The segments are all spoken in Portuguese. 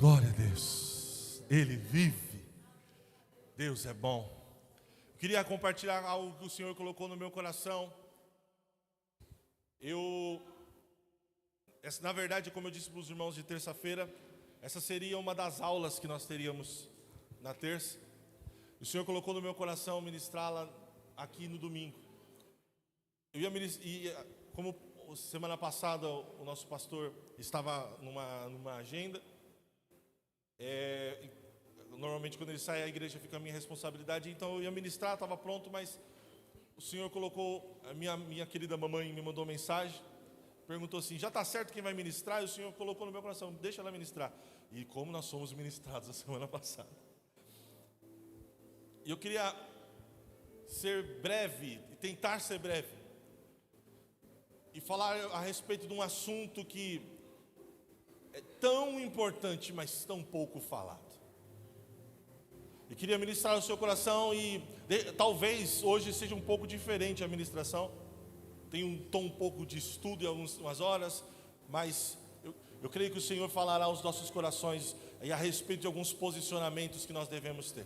Glória a Deus, Ele vive, Deus é bom. Eu queria compartilhar algo que o Senhor colocou no meu coração. Na verdade, como eu disse para os irmãos de terça-feira, essa seria uma das aulas que nós teríamos na terça. O Senhor colocou no meu coração ministrá-la aqui no domingo. Como semana passada o nosso pastor estava numa agenda, normalmente quando ele sai a igreja fica a minha responsabilidade, então eu ia ministrar, estava pronto, mas o Senhor colocou, a minha querida mamãe me mandou mensagem, perguntou assim, já está certo quem vai ministrar? E o Senhor colocou no meu coração, deixa ela ministrar. E como nós fomos ministrados a semana passada. E eu queria ser breve, tentar ser breve, e falar a respeito de um assunto que é tão importante, mas tão pouco falado. E queria ministrar o seu coração talvez hoje seja um pouco diferente a ministração. Tem um tom um pouco de estudo em algumas horas, mas eu creio que o Senhor falará aos nossos corações a respeito de alguns posicionamentos que nós devemos ter.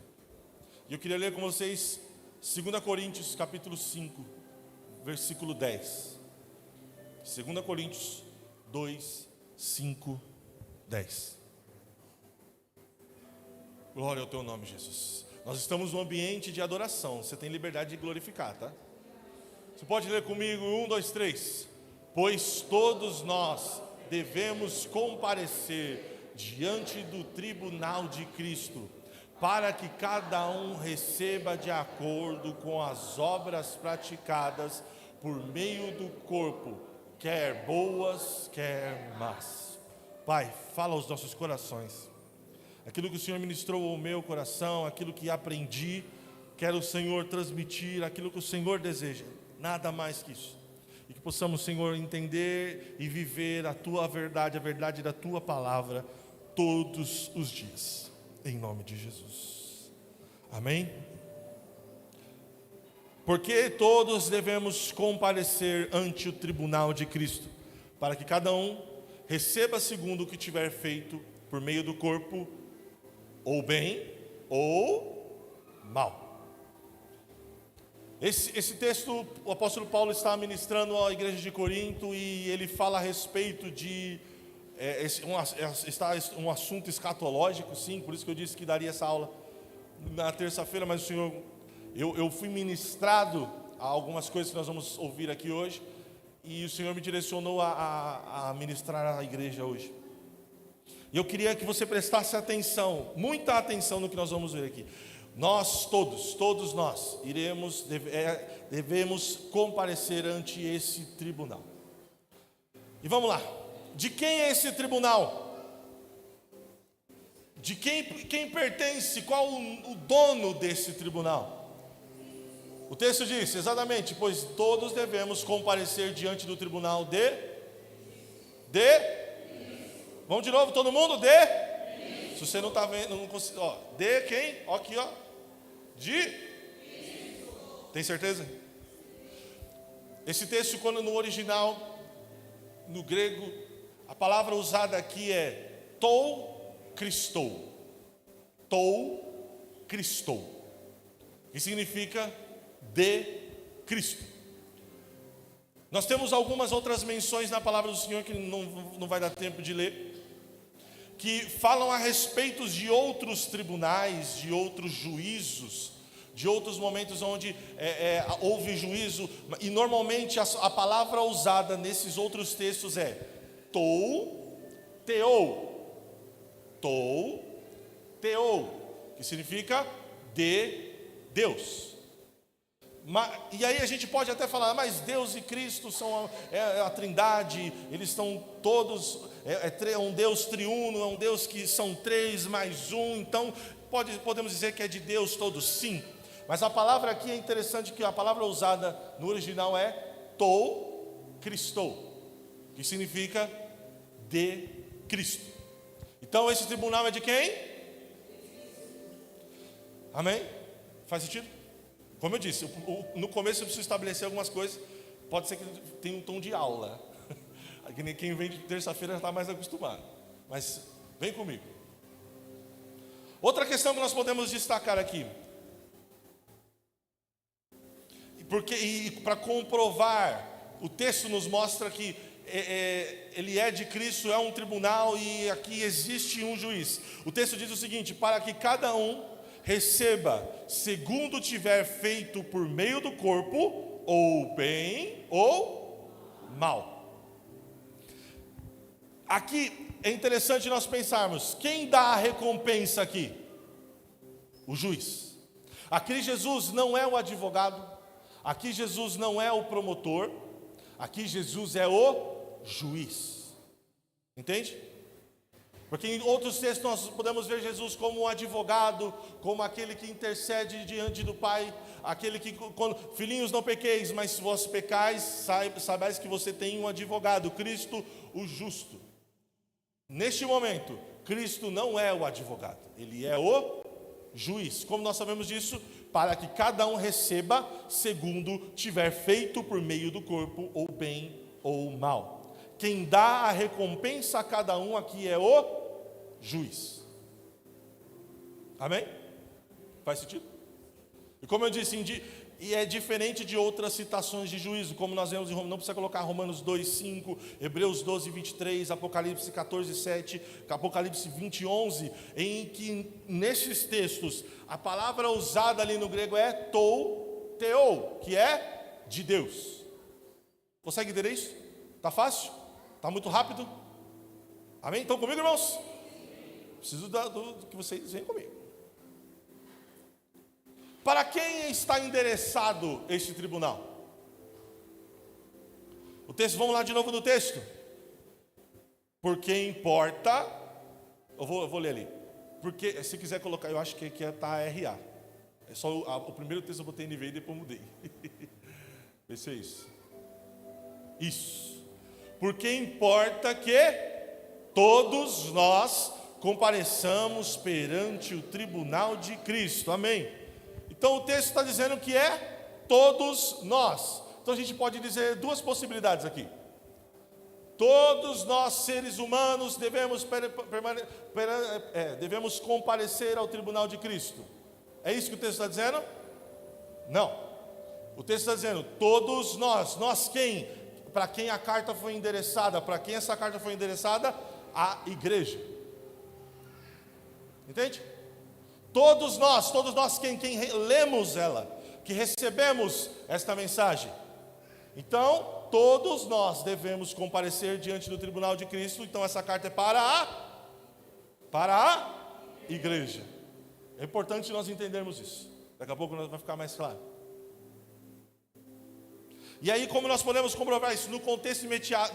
E eu queria ler com vocês 2 Coríntios capítulo 5, versículo 10. 2 Coríntios 2, 5, 10. Glória ao teu nome, Jesus. Nós estamos num ambiente de adoração. Você tem liberdade de glorificar, tá? Você pode ler comigo? 1, 2, 3. Pois todos nós devemos comparecer diante do tribunal de Cristo, para que cada um receba de acordo com as obras praticadas por meio do corpo, quer boas, quer más. Pai, fala aos nossos corações. Aquilo que o Senhor ministrou ao meu coração, aquilo que aprendi, quero o Senhor transmitir, aquilo que o Senhor deseja. Nada mais que isso. E que possamos, Senhor, entender e viver a Tua verdade, a verdade da Tua palavra, todos os dias. Em nome de Jesus. Amém? Porque todos devemos comparecer ante o tribunal de Cristo, para que cada um receba segundo o que tiver feito por meio do corpo, ou bem ou mal. Esse texto, o apóstolo Paulo está ministrando à igreja de Corinto, e ele fala a respeito de um assunto escatológico, sim, por isso que eu disse que daria essa aula na terça-feira, mas o Senhor, eu fui ministrado a algumas coisas que nós vamos ouvir aqui hoje, e o Senhor me direcionou a ministrar à igreja hoje. E eu queria que você prestasse atenção, muita atenção no que nós vamos ver aqui. Nós todos nós devemos comparecer ante esse tribunal. E vamos lá. De quem é esse tribunal? De quem pertence? Qual o dono desse tribunal? O texto diz exatamente, pois todos devemos comparecer diante do tribunal de vamos de novo, todo mundo? Se você não está vendo, não consigo, de quem? Aqui, tem certeza? Esse texto, quando no original, no grego, a palavra usada aqui é tou Christou, que significa de Cristo. Nós temos algumas outras menções na palavra do Senhor que não vai dar tempo de ler, que falam a respeito de outros tribunais, de outros juízos, de outros momentos onde houve juízo, e normalmente a palavra usada nesses outros textos é teou, que significa de Deus. E aí a gente pode até falar, mas Deus e Cristo são a trindade, eles estão todos, é um Deus triuno, é um Deus que são três mais um, então podemos dizer que é de Deus todos, sim. Mas a palavra aqui é interessante, que a palavra usada no original é tou Christou, que significa de Cristo. Então esse tribunal é de quem? Amém? Faz sentido? Como eu disse, no começo eu preciso estabelecer algumas coisas. Pode ser que tenha um tom de aula. Quem vem de terça-feira já está mais acostumado. Mas vem comigo. Outra questão que nós podemos destacar aqui, porque para comprovar, o texto nos mostra que ele é de Cristo, é um tribunal e aqui existe um juiz. O texto diz o seguinte: para que cada um receba segundo tiver feito por meio do corpo, ou bem ou mal. Aqui é interessante nós pensarmos, quem dá a recompensa aqui? O juiz. Aqui Jesus não é o advogado, aqui Jesus não é o promotor, aqui Jesus é o juiz. Entende? Porque em outros textos nós podemos ver Jesus como um advogado, como aquele que intercede diante do Pai, aquele que, filhinhos, não pequeis, mas se vós pecais, saibais que você tem um advogado, Cristo o justo. Neste momento, Cristo não é o advogado, Ele é o juiz. Como nós sabemos disso? Para que cada um receba segundo tiver feito por meio do corpo, ou bem ou mal. Quem dá a recompensa a cada um aqui é o juiz. Amém? Faz sentido? E como eu disse, e é diferente de outras citações de juízo, como nós vemos em Romanos, não precisa colocar Romanos 2, 5, Hebreus 12, 23, Apocalipse 14, 7, Apocalipse 20, 11, em que nesses textos, a palavra usada ali no grego é teou, que é de Deus. Consegue entender isso? Está fácil? Está muito rápido? Amém? Estão comigo, irmãos? Preciso que vocês venham comigo. Para quem está endereçado este tribunal? O texto, vamos lá de novo no texto. Porque importa, eu vou ler ali. Porque, se quiser colocar, eu acho que aqui está RA. É só o primeiro texto eu botei NVI e depois mudei. Vê se é isso. Isso. Porque importa que todos nós compareçamos perante o tribunal de Cristo. Amém? Então o texto está dizendo que é todos nós. Então a gente pode dizer duas possibilidades aqui. Todos nós, seres humanos, devemos comparecer ao tribunal de Cristo. É isso que o texto está dizendo? Não. O texto está dizendo, todos nós quem? Para quem a carta foi endereçada? Para quem essa carta foi endereçada? A igreja. Entende? Todos nós quem lemos ela, que recebemos esta mensagem. Então, todos nós devemos comparecer diante do tribunal de Cristo. Então essa carta é para a igreja. É importante nós entendermos isso. Daqui a pouco vai ficar mais claro. E aí, como nós podemos comprovar isso? No contexto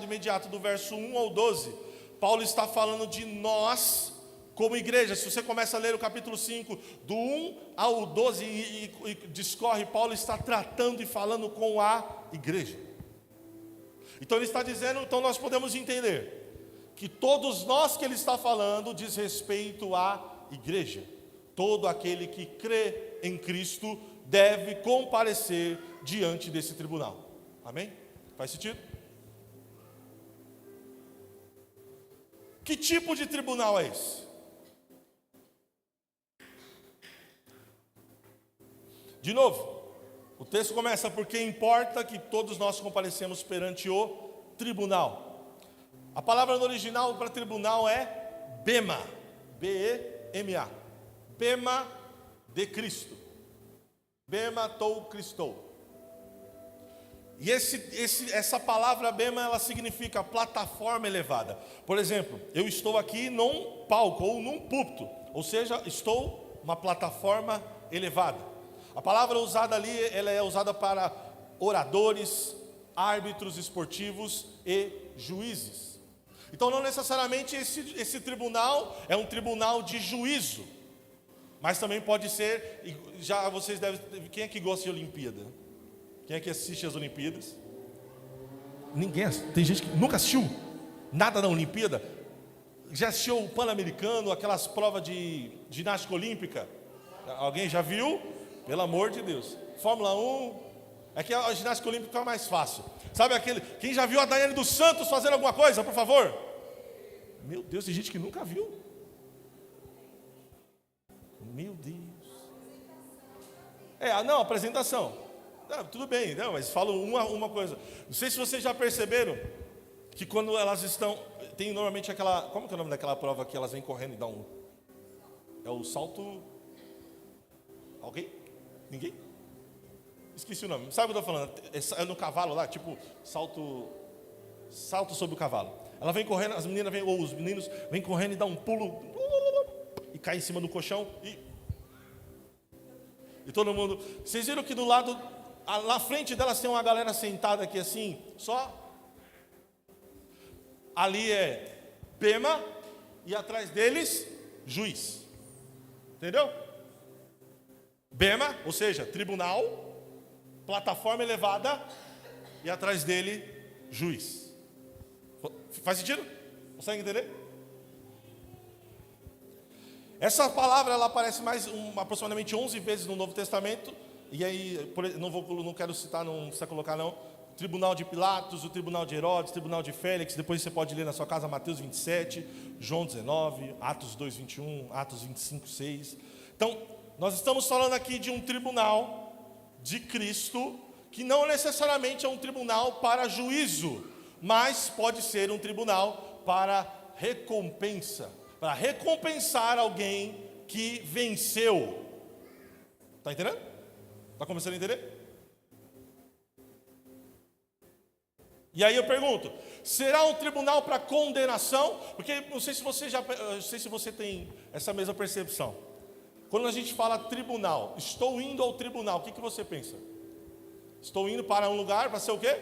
imediato do verso 1 ao 12, Paulo está falando de nós como igreja. Se você começa a ler o capítulo 5, do 1 ao 12, e discorre, Paulo está tratando e falando com a igreja. Então ele está dizendo, então nós podemos entender que todos nós que ele está falando diz respeito à igreja. Todo aquele que crê em Cristo deve comparecer diante desse tribunal. Amém? Faz sentido? Que tipo de tribunal é esse? De novo, o texto começa, porque importa que todos nós comparecemos perante o tribunal. A palavra no original para tribunal é bema, B-E-M-A, bema de Cristo, bema tou Christou. E essa palavra bema, ela significa plataforma elevada. Por exemplo, eu estou aqui num palco ou num púlpito, ou seja, estou numa plataforma elevada. A palavra usada ali, ela é usada para oradores, árbitros esportivos e juízes. Então não necessariamente esse tribunal é um tribunal de juízo, mas também pode ser, já vocês devem, quem é que gosta de Olimpíada? Quem é que assiste as Olimpíadas? Ninguém, tem gente que nunca assistiu nada na Olimpíada. Já assistiu o Pan-Americano, aquelas provas de ginástica olímpica? Alguém já viu? Pelo amor de Deus. Fórmula 1, é que a ginástica olímpica é mais fácil. Sabe aquele, quem já viu a Daiane dos Santos fazendo alguma coisa, por favor? Meu Deus, tem gente que nunca viu. Meu Deus. Não, apresentação. Não, tudo bem, não, mas falo uma coisa. Não sei se vocês já perceberam que quando elas estão... Tem normalmente aquela... Como que é o nome daquela prova que elas vêm correndo e dão um... É o salto... Alguém? Ninguém? Esqueci o nome. Sabe o que eu estou falando? É no cavalo lá, tipo salto sobre o cavalo. Ela vem correndo, as meninas vêm, ou os meninos vêm correndo e dão um pulo e cai em cima do colchão e todo mundo... Vocês viram que do lado, na frente delas tem uma galera sentada aqui assim, só? Ali é bema e atrás deles, juiz. Entendeu? Bema, ou seja, tribunal, plataforma elevada e atrás dele, juiz. Faz sentido? Consegue entender? Essa palavra ela aparece aproximadamente 11 vezes no Novo Testamento. E aí, não quero citar, não precisa colocar não. Tribunal de Pilatos, o tribunal de Herodes, o tribunal de Félix. Depois você pode ler na sua casa Mateus 27, João 19, Atos 2, 21, Atos 25, 6. Então, nós estamos falando aqui de um tribunal de Cristo, que não necessariamente é um tribunal para juízo, mas pode ser um tribunal para recompensa, para recompensar alguém que venceu. Está entendendo? Está começando a entender? E aí eu pergunto, será um tribunal para condenação? Porque não sei se você tem essa mesma percepção. Quando a gente fala tribunal, estou indo ao tribunal, o que você pensa? Estou indo para um lugar para ser o quê?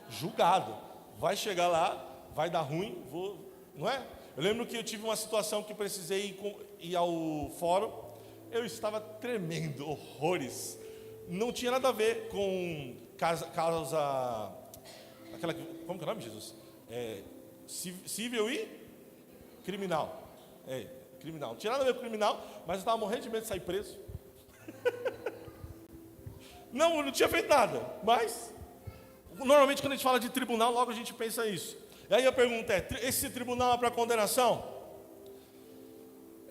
Julgado. Vai chegar lá, vai dar ruim, não é? Eu lembro que eu tive uma situação que precisei ir ao fórum, eu estava tremendo, horrores. Não tinha nada a ver com causa aquela, como que é o nome, Jesus? Civil e criminal. Criminal. Não tinha nada a ver com criminal, mas eu estava morrendo de medo de sair preso. Não tinha feito nada, mas normalmente quando a gente fala de tribunal, logo a gente pensa isso. E aí a pergunta é, esse tribunal é para condenação?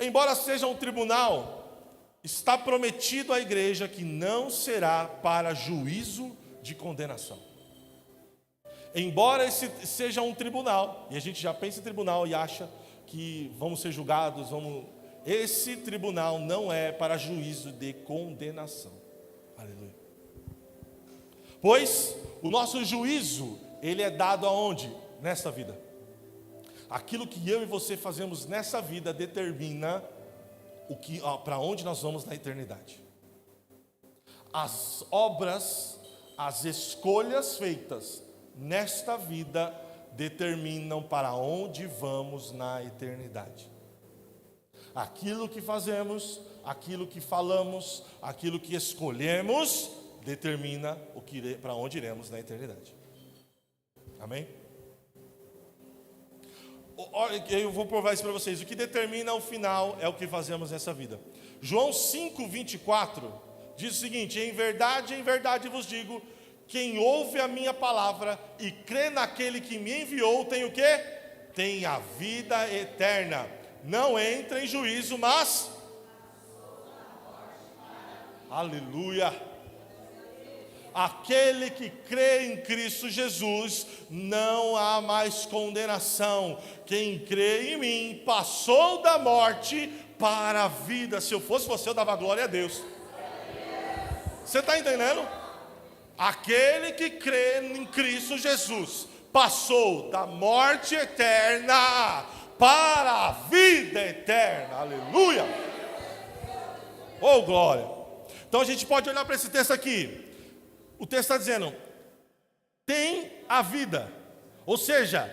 Embora seja um tribunal, está prometido à igreja que não será para juízo de condenação. Embora esse seja um tribunal, e a gente já pensa em tribunal e acha que vamos ser julgados, esse tribunal não é para juízo de condenação. Aleluia. Pois o nosso juízo, ele é dado aonde? Nesta vida. Aquilo que eu e você fazemos nessa vida determina para onde nós vamos na eternidade. As obras, as escolhas feitas nesta vida determinam para onde vamos na eternidade. Aquilo que fazemos, aquilo que falamos, aquilo que escolhemos, determina para onde iremos na eternidade. Amém? Eu vou provar isso para vocês. O que determina o final é o que fazemos nessa vida. João 5:24 diz o seguinte: em verdade vos digo, quem ouve a minha palavra e crê naquele que me enviou, tem o quê? Tem a vida eterna. Não entra em juízo, mas... Aleluia! Aquele que crê em Cristo Jesus, não há mais condenação. Quem crê em mim, passou da morte para a vida. Se eu fosse você, eu dava glória a Deus. Você está entendendo? Aquele que crê em Cristo Jesus passou da morte eterna para a vida eterna. Aleluia! Oh, glória! Então a gente pode olhar para esse texto aqui. O texto está dizendo, tem a vida. Ou seja,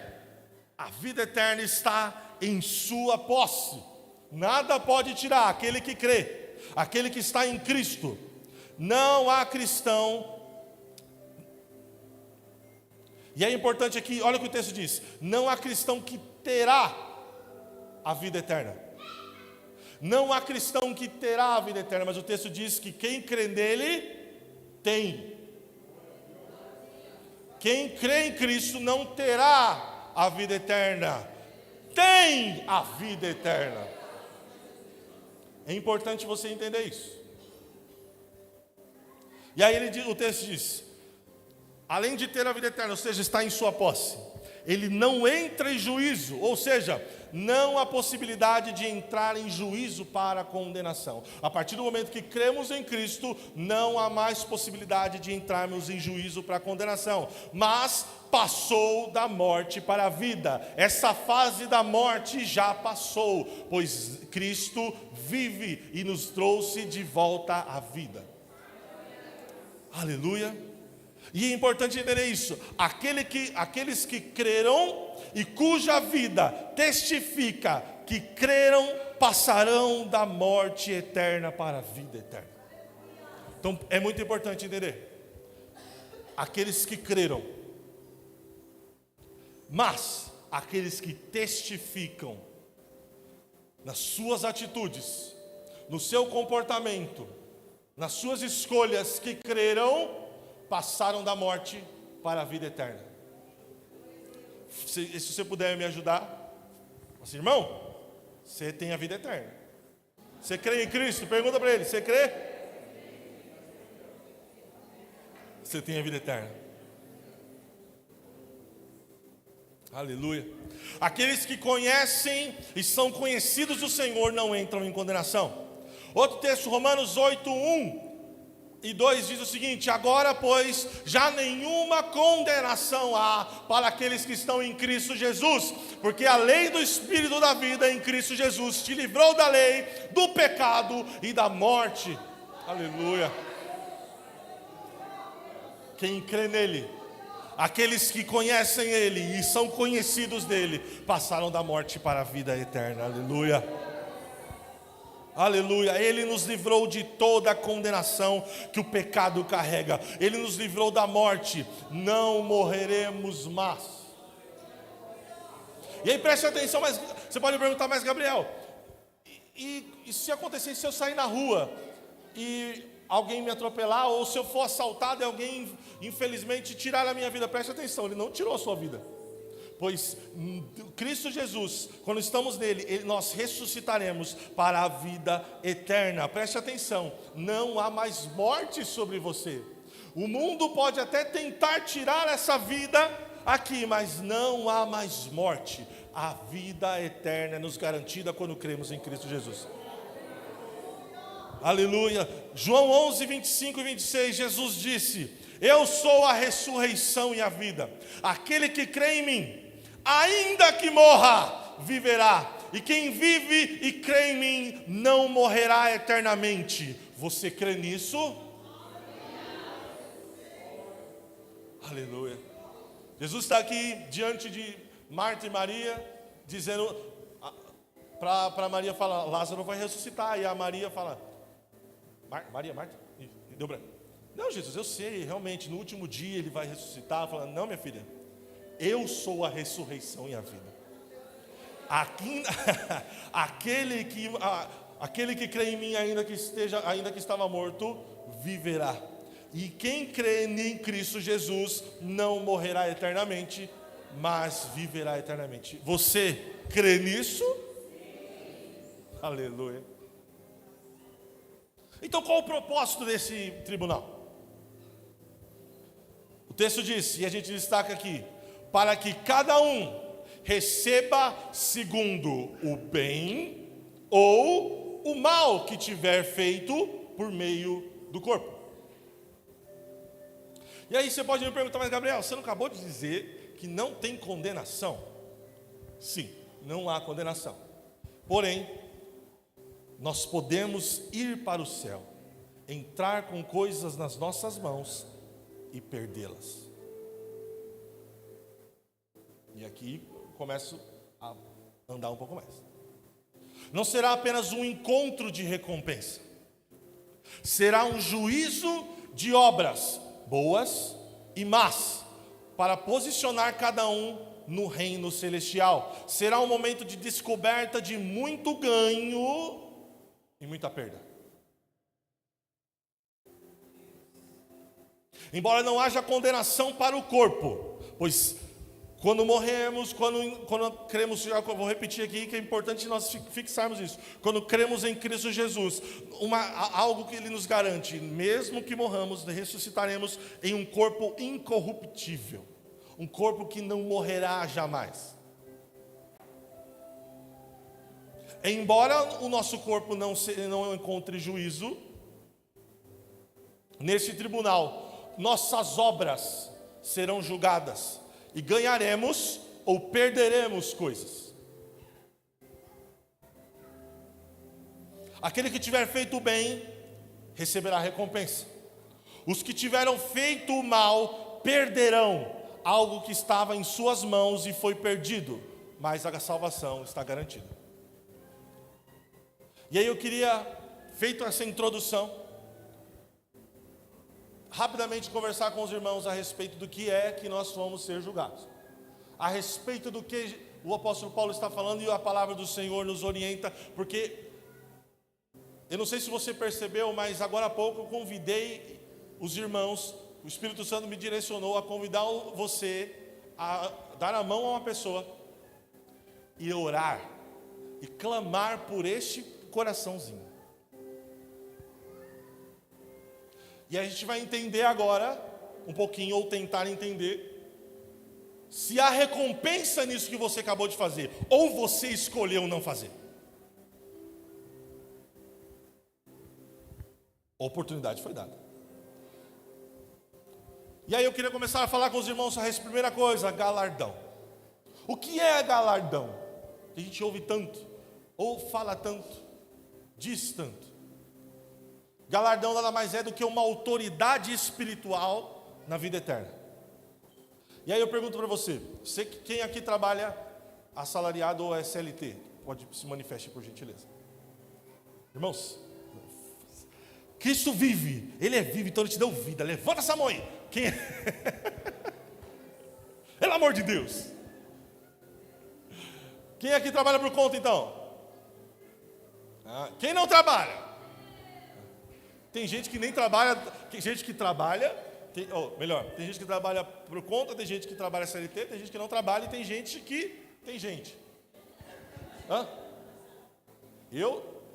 a vida eterna está em sua posse. Nada pode tirar aquele que crê, aquele que está em Cristo. Não há cristão. E é importante aqui, olha o que o texto diz: não há cristão que terá a vida eterna. Não há cristão que terá a vida eterna, mas o texto diz que quem crê nele tem. Quem crê em Cristo não terá a vida eterna, tem a vida eterna. É importante você entender isso. E aí o texto diz: além de ter a vida eterna, ou seja, está em sua posse, ele não entra em juízo, ou seja, não há possibilidade de entrar em juízo para a condenação. A partir do momento que cremos em Cristo, não há mais possibilidade de entrarmos em juízo para a condenação, mas passou da morte para a vida. Essa fase da morte já passou, pois Cristo vive e nos trouxe de volta à vida. Aleluia. E é importante entender isso: aqueles que creram e cuja vida testifica que creram, passarão da morte eterna para a vida eterna. Então é muito importante entender: aqueles que creram, mas aqueles que testificam nas suas atitudes, no seu comportamento, nas suas escolhas, que creram, passaram da morte para a vida eterna. Se você puder me ajudar, assim, irmão, você tem a vida eterna. Você crê em Cristo? Pergunta para ele: você crê? Você tem a vida eterna. Aleluia. Aqueles que conhecem e são conhecidos do Senhor não entram em condenação. Outro texto, Romanos 8, 1 e 2 diz o seguinte: agora, pois, já nenhuma condenação há para aqueles que estão em Cristo Jesus, porque a lei do Espírito da vida em Cristo Jesus te livrou da lei, do pecado e da morte. Aleluia. Quem crê nele, aqueles que conhecem ele e são conhecidos dele, passaram da morte para a vida eterna. Aleluia. Aleluia. Ele nos livrou de toda a condenação que o pecado carrega. Ele nos livrou da morte. Não morreremos mais. E aí preste atenção, mas você pode perguntar: mas Gabriel, e se acontecesse, se eu sair na rua e alguém me atropelar, ou se eu for assaltado e alguém infelizmente tirar a minha vida? Preste atenção, ele não tirou a sua vida. Pois Cristo Jesus, quando estamos nele, nós ressuscitaremos para a vida eterna. Preste atenção: não há mais morte sobre você. O mundo pode até tentar tirar essa vida aqui, mas não há mais morte. A vida eterna é nos garantida quando cremos em Cristo Jesus. Aleluia. João 11, 25 e 26, Jesus disse: eu sou a ressurreição e a vida. Aquele que crê em mim, ainda que morra, viverá. E quem vive e crê em mim não morrerá eternamente. Você crê nisso? Aleluia. Jesus está aqui diante de Marta e Maria, dizendo para Maria falar: Lázaro vai ressuscitar. E a Maria fala: Marta? Deu branco. Não, Jesus, eu sei, realmente, no último dia ele vai ressuscitar. Fala: não, minha filha, eu sou a ressurreição e a vida. Aquele que crê em mim, ainda que estava morto, viverá. E quem crê em Cristo Jesus não morrerá eternamente, mas viverá eternamente. Você crê nisso? Sim. Aleluia. Então qual o propósito desse tribunal? O texto diz, e a gente destaca aqui: para que cada um receba segundo o bem ou o mal que tiver feito por meio do corpo. E aí você pode me perguntar: mas Gabriel, você não acabou de dizer que não tem condenação? Sim, não há condenação. Porém, nós podemos ir para o céu, entrar com coisas nas nossas mãos e perdê-las. E aqui começo a andar um pouco mais. Não será apenas um encontro de recompensa, será um juízo de obras boas e más, para posicionar cada um no reino celestial. Será um momento de descoberta de muito ganho e muita perda. Embora não haja condenação para o corpo, pois Quando morremos, quando cremos, já vou repetir aqui que é importante nós fixarmos isso. Quando cremos em Cristo Jesus, algo que Ele nos garante, mesmo que morramos, ressuscitaremos em um corpo incorruptível, um corpo que não morrerá jamais. Embora o nosso corpo não encontre juízo, nesse tribunal, nossas obras serão julgadas. E ganharemos ou perderemos coisas. Aquele que tiver feito o bem, receberá recompensa. Os que tiveram feito o mal, perderão algo que estava em suas mãos e foi perdido, mas a salvação está garantida. E aí eu queria, feito essa introdução, rapidamente conversar com os irmãos a respeito do que é que nós vamos ser julgados. A respeito do que o apóstolo Paulo está falando e a palavra do Senhor nos orienta, porque eu não sei se você percebeu, mas agora há pouco eu convidei os irmãos, o Espírito Santo me direcionou a convidar você a dar a mão a uma pessoa e orar e clamar por este coraçãozinho. E a gente vai entender agora, um pouquinho, ou tentar entender, se há recompensa nisso que você acabou de fazer, ou você escolheu não fazer. A oportunidade foi dada. E aí eu queria começar a falar com os irmãos a respeito, primeira coisa, galardão. O que é galardão? A gente ouve tanto, ou fala tanto, diz tanto. Galardão nada mais é do que uma autoridade espiritual na vida eterna. E aí eu pergunto para você, quem aqui trabalha assalariado ou SLT? Pode se manifestar por gentileza. Irmãos, Cristo vive, Ele é vivo, então Ele te deu vida. Levanta essa mão aí. Quem é? Pelo amor de Deus. Quem aqui trabalha por conta então? Quem não trabalha? Tem gente que nem trabalha, tem gente que trabalha, tem gente que trabalha por conta, tem gente que trabalha CLT, tem gente que não trabalha e tem gente que tem gente.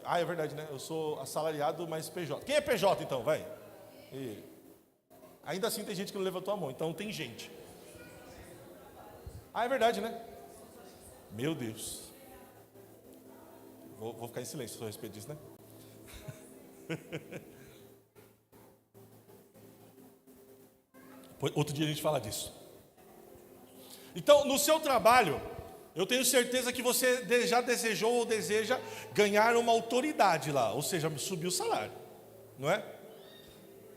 É verdade, né? Eu sou assalariado, mas PJ. Quem é PJ então? Vai. Ainda assim tem gente que não levantou a mão, então tem gente. É verdade, né? Meu Deus. Vou ficar em silêncio a respeito disso, né? Outro dia a gente fala disso. Então, no seu trabalho, eu tenho certeza que você já desejou ou deseja ganhar uma autoridade lá, ou seja, subir o salário, não é?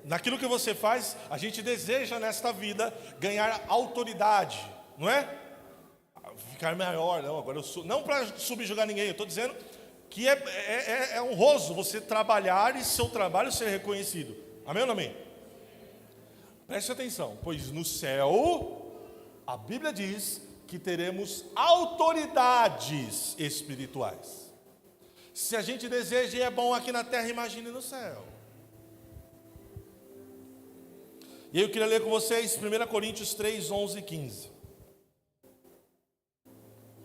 Naquilo que você faz, a gente deseja nesta vida ganhar autoridade, não é? Ficar maior, não, agora eu sou, não para subjugar ninguém, eu estou dizendo que é honroso você trabalhar e seu trabalho ser reconhecido. Amém ou não amém? Preste atenção, pois no céu, a Bíblia diz que teremos autoridades espirituais. Se a gente deseja e é bom aqui na terra, imagine no céu. E eu queria ler com vocês 1 Coríntios 3, 11 e 15.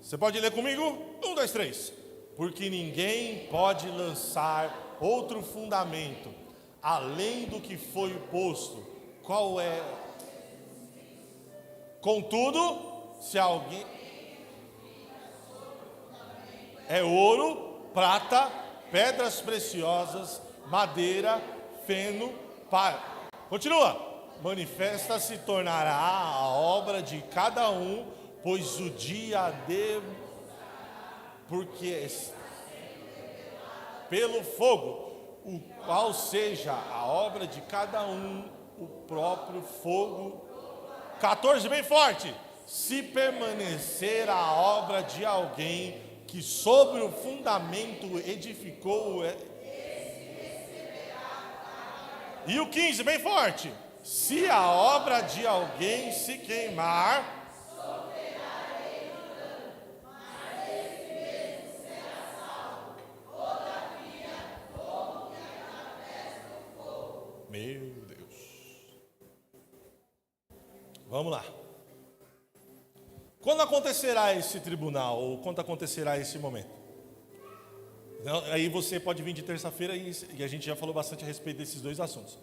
Você pode ler comigo? 1, 2, 3. Porque ninguém pode lançar outro fundamento, além do que foi posto. Qual é? Contudo, se alguém é ouro, prata, pedras preciosas, madeira, feno, palha. Continua. Manifesta se tornará a obra de cada um, pois o dia de porque pelo fogo, o qual seja a obra de cada um, o próprio fogo. 14, bem forte. Se permanecer a obra de alguém que sobre o fundamento edificou, e o 15, bem forte. Se a obra de alguém se queimar, meu Deus. Vamos lá. Quando acontecerá esse tribunal? Ou quando acontecerá esse momento? Então, aí você pode vir de terça-feira e a gente já falou bastante a respeito desses dois assuntos.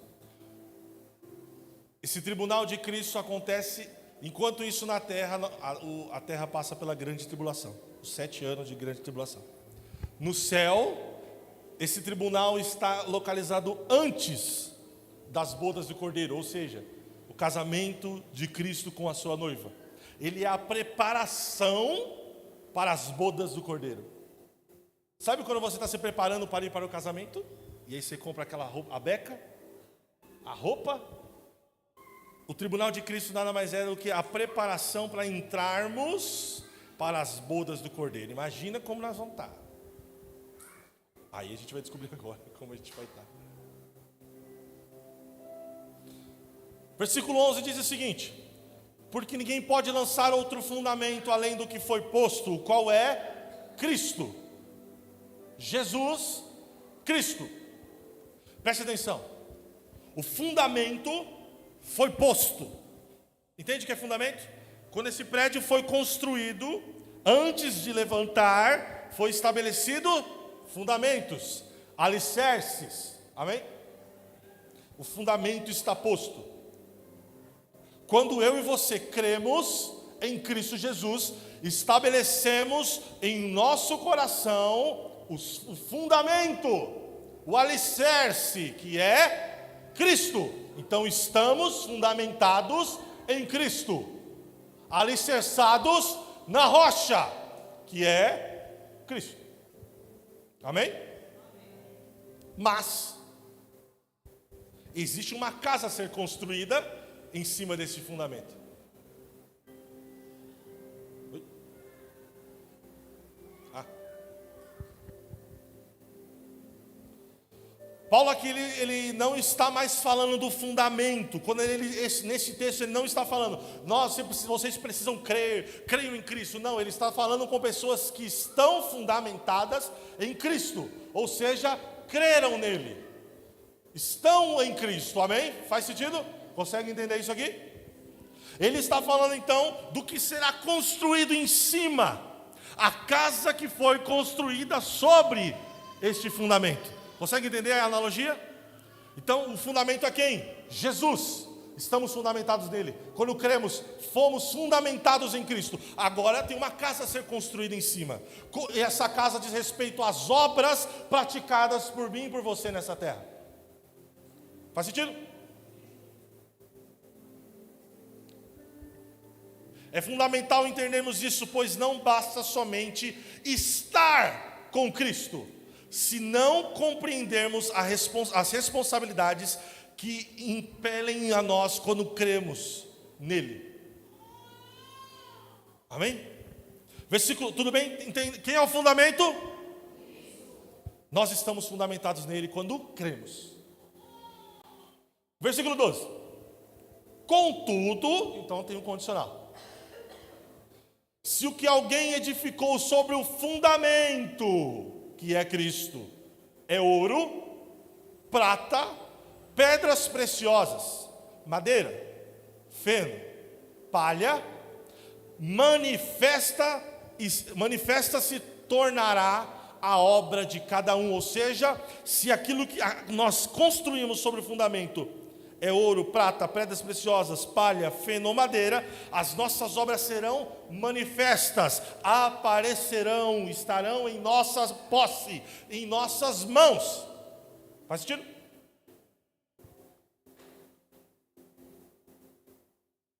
Esse tribunal de Cristo acontece, enquanto isso na terra, a terra passa pela grande tribulação. Os 7 anos de grande tribulação. No céu, esse tribunal está localizado antes das bodas do Cordeiro, ou seja, o casamento de Cristo com a sua noiva. Ele é a preparação para as bodas do Cordeiro. Sabe quando você está se preparando para ir para o casamento? E aí você compra aquela roupa, a beca, a roupa. O tribunal de Cristo nada mais é do que a preparação para entrarmos para as bodas do Cordeiro. Imagina como nós vamos estar. Aí a gente vai descobrir agora como a gente vai estar. Versículo 11 diz o seguinte: porque ninguém pode lançar outro fundamento além do que foi posto, o qual é Cristo. Jesus Cristo. Preste atenção. O fundamento foi posto. Entende o que é fundamento? Quando esse prédio foi construído, antes de levantar, foi estabelecido fundamentos, alicerces. Amém? O fundamento está posto. Quando eu e você cremos em Cristo Jesus, estabelecemos em nosso coração o fundamento, o alicerce, que é Cristo. Então estamos fundamentados em Cristo, alicerçados na rocha, que é Cristo. Amém? Mas existe uma casa a ser construída em cima desse fundamento. Paulo aqui ele não está mais falando do fundamento. Quando nesse texto ele não está falando, vocês precisam creiam em Cristo. Não, ele está falando com pessoas que estão fundamentadas em Cristo, ou seja, creram nele, estão em Cristo. Amém? Faz sentido? Consegue entender isso aqui? Ele está falando então do que será construído em cima, a casa que foi construída sobre este fundamento. Consegue entender a analogia? Então o fundamento é quem? Jesus. Estamos fundamentados nele. Quando cremos, fomos fundamentados em Cristo. Agora tem uma casa a ser construída em cima. E essa casa diz respeito às obras praticadas por mim e por você nessa terra. Faz sentido? É fundamental entendermos isso, pois não basta somente estar com Cristo, se não compreendermos as responsabilidades que impelem a nós quando cremos nele. Amém? Versículo, tudo bem? Entende? Quem é o fundamento? Nós estamos fundamentados nele quando cremos. Versículo 12. Contudo, então tem um condicional. Se o que alguém edificou sobre o fundamento, que é Cristo, é ouro, prata, pedras preciosas, madeira, feno, palha, manifesta-se tornará a obra de cada um. Ou seja, se aquilo que nós construímos sobre o fundamento é ouro, prata, pedras preciosas, palha, feno ou madeira, as nossas obras serão manifestas, aparecerão, estarão em nossa posse, em nossas mãos. Faz sentido?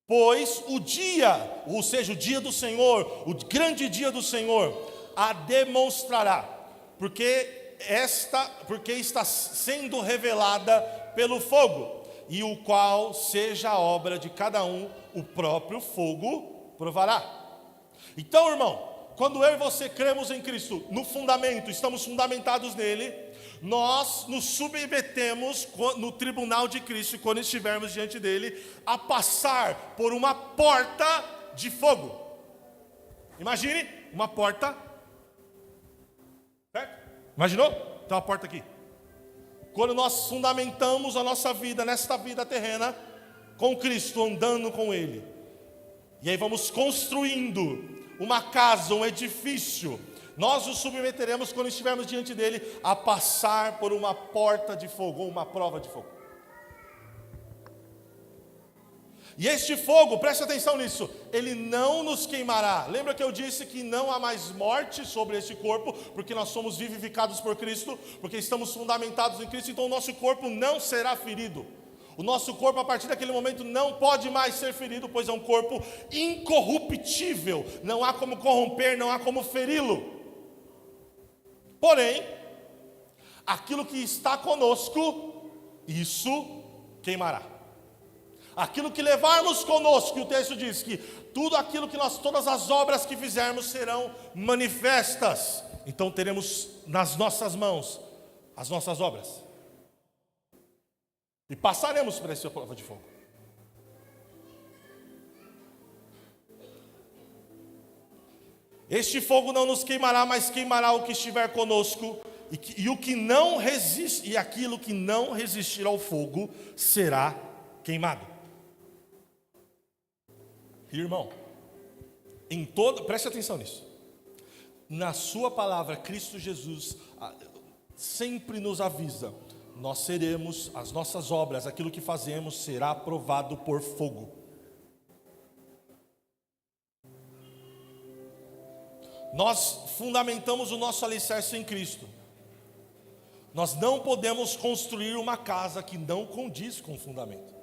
Pois o dia, ou seja, o dia do Senhor, o grande dia do Senhor, a demonstrará, porque está sendo revelada pelo fogo, e o qual seja a obra de cada um, o próprio fogo provará. Então, irmão, quando eu e você cremos em Cristo, no fundamento, estamos fundamentados nele, nós nos submetemos no tribunal de Cristo, quando estivermos diante dele, a passar por uma porta de fogo. Imagine uma porta, certo? Imaginou? Tem uma porta aqui. Quando nós fundamentamos a nossa vida, nesta vida terrena, com Cristo, andando com Ele, E aí vamos construindo uma casa, um edifício. Nós nos submeteremos, quando estivermos diante dele, a passar por uma porta de fogo, ou uma prova de fogo. E este fogo, preste atenção nisso, ele não nos queimará. Lembra que eu disse que não há mais morte sobre este corpo, porque nós somos vivificados por Cristo, porque estamos fundamentados em Cristo, então o nosso corpo não será ferido. O nosso corpo, a partir daquele momento, não pode mais ser ferido, pois é um corpo incorruptível. Não há como corromper, não há como feri-lo. Porém, aquilo que está conosco, isso queimará. Aquilo que levarmos conosco, o texto diz que tudo aquilo que todas as obras que fizermos serão manifestas. Então teremos nas nossas mãos as nossas obras. E passaremos por essa prova de fogo. Este fogo não nos queimará, mas queimará o que estiver conosco. E o que não resiste, e aquilo que não resistir ao fogo será queimado. Irmão, preste atenção nisso. Na sua palavra, Cristo Jesus sempre nos avisa: nós seremos, as nossas obras, aquilo que fazemos será provado por fogo. Nós fundamentamos o nosso alicerce em Cristo. Nós não podemos construir uma casa que não condiz com o fundamento.